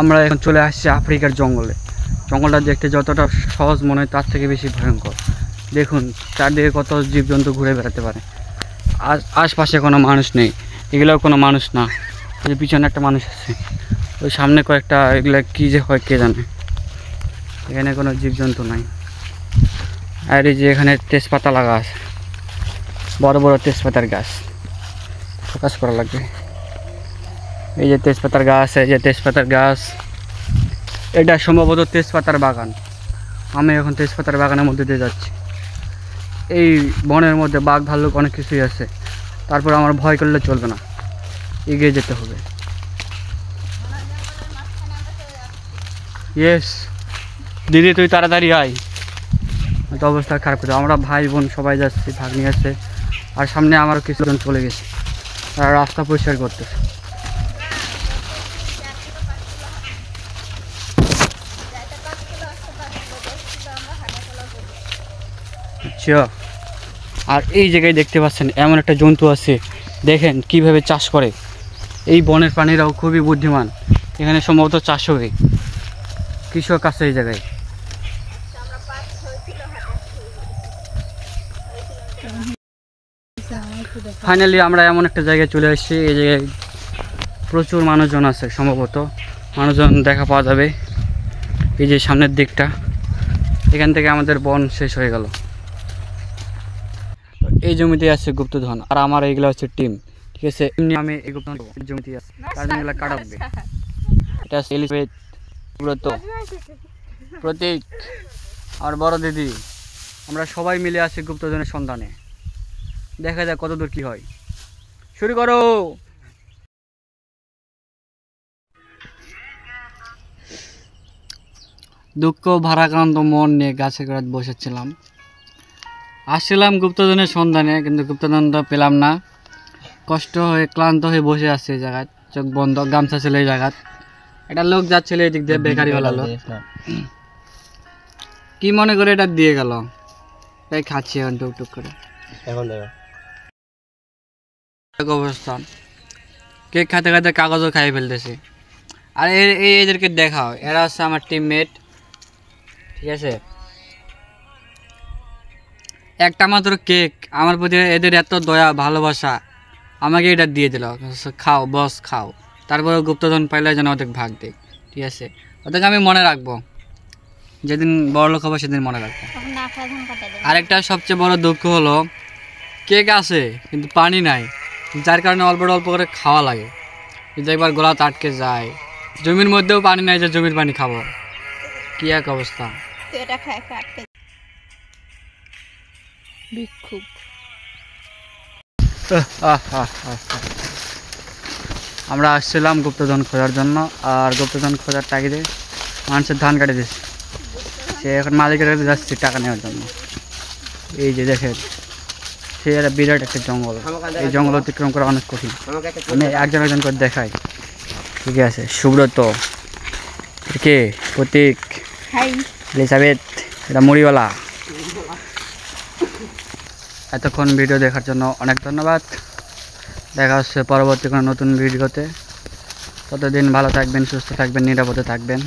আমরা এখন চলে আসছি আফ্রিকার জঙ্গলে। জঙ্গলটা দেখতে যতটা সহজ মনে হয় তার থেকে বেশি ভয়ঙ্কর। দেখুন চারদিকে কত জীবজন্তু ঘুরে বেড়াতে পারে। আশপাশে কোনো মানুষ নেই, এগুলোও কোনো মানুষ না। ওই পিছনে একটা মানুষ আছে, ওই সামনে কয়েকটা, এগুলা কী যে হয় কে জানে। এখানে কোনো জীবজন্তু নাই। আর এই যে এখানে তেজপাতা লাগা আছে, বড় বড় তেজপাতার গাছ। ফোকাস করা লাগবে। এই যে তেজপাতার গাছ, এই যে তেজপাতার গাছ, এটা সম্ভবত তেজপাতার বাগান। আমি এখন তেজপাতার বাগানের মধ্যে দিয়ে যাচ্ছি। এই বনের মধ্যে বাঘ ভাল্লুক অনেক কিছুই আছে, তারপর আমার ভয় করলে চলবে না, এগিয়ে যেতে হবে। ইয়েস দিদি, তুই তাড়াতাড়ি আয়, তো অবস্থা খারাপ করে। আমরা ভাই বোন সবাই যাচ্ছি, ভাগ্নি আছে, আর সামনে আমারও কিছুজন চলে গেছে, তারা রাস্তা পরিষ্কার করতেছে। আচ্ছা, আর এই জায়গায় দেখতে পাচ্ছেন এমন একটা জন্তু আছে, দেখেন কিভাবে চাষ করে। এই বনের প্রাণীরাও খুবই বুদ্ধিমান, এখানে সম্ভবত চাষ হবে, কৃষক আছে এই জায়গায়। ফাইনালি আমরা এমন একটা জায়গায় চলে আসছি, এই জায়গায় প্রচুর মানুষজন আছে, সম্ভবত মানুষজন দেখা পাওয়া যাবে। এই যে সামনের দিকটা, এখান থেকে আমাদের বন শেষ হয়ে গেল। এই জমিতে আছে গুপ্তধন, আর আমার এইগুলো হচ্ছে টিম, ঠিক আছে। এমনি আমি এই গুপ্তধন জমিতে আছে, তার জন্য এগুলো কাটাবে। এটা আছে এলিফেন্ট, ব্রত, প্রতীক, আর বড় দিদি, আমরা সবাই মিলে আছি গুপ্তধনের সন্ধানে। দেখা যাক কতদূর কি হয়। শুরু করো। দুঃখ ভারাক্রান্ত মন নিয়ে গাছের গোড়ায় বসেছিলাম। আসছিলাম গুপ্তধনের সন্ধানে, কিন্তু গুপ্তধনটা পেলাম না। কষ্ট হয়ে ক্লান্ত হয়ে বসে আছে এই জায়গায়, চোখ বন্ধ, গামছা ছিল এই জায়গায়। একটা লোক যাচ্ছিল এদিক দিয়ে, বেকারি হলো কি মনে করে এটা দিয়ে গেল, তাই খাচ্ছি এখন টুকটুক করে। অবস্থা, কেক খাতে খাতে কাগজও খাইয়ে ফেলতেছে। আর এদেরকে দেখাও, এরা হচ্ছে আমার টিমমেট, ঠিক আছে। একটা মাত্র কেক, আমার প্রতি এদের এত দয়া ভালোবাসা, আমাকে এটা দিয়ে দিল, খাও বস খাও। তারপরে গুপ্তধন পাইলে যেন ওদের ভাগ দেয়, ঠিক আছে। ওদেরকে আমি মনে রাখবো, যেদিন বড় লোক হবে সেদিন মনে রাখবো। আরেকটা সবচেয়ে বড় দুঃখ হলো, কেক আছে কিন্তু পানি নাই, যার কারণে অল্প অল্প করে খাওয়া লাগে। যদি একবার গলা আটকে যায়, জমির মধ্যেও পানি নাই যে জমির পানি খাবো, কি এক অবস্থা। আমরা আসছিলাম গুপ্তধন খোঁজার জন্য, আর গুপ্তধন খোঁজার তাগিদে মানুষের ধান কাটে দিচ্ছে। সে এখন মালিকের কাছে যাচ্ছে টাকা নেওয়ার জন্য। এই যে দেখেন, সে একটা বিরাট একটা জঙ্গল, এই জঙ্গল অতিক্রম করা অনেক কঠিন। আমি একজন করে দেখাই, ঠিক আছে। সুব্রত, কে প্রতীক, এলিজাবেথ, এটা মুড়িওয়ালা। এতক্ষণ ভিডিও দেখার জন্য অনেক ধন্যবাদ। দেখা হচ্ছে পরবর্তী কোনো নতুন ভিডিওতে। ততদিন ভালো থাকবেন, সুস্থ থাকবেন, নিরাপদে থাকবেন।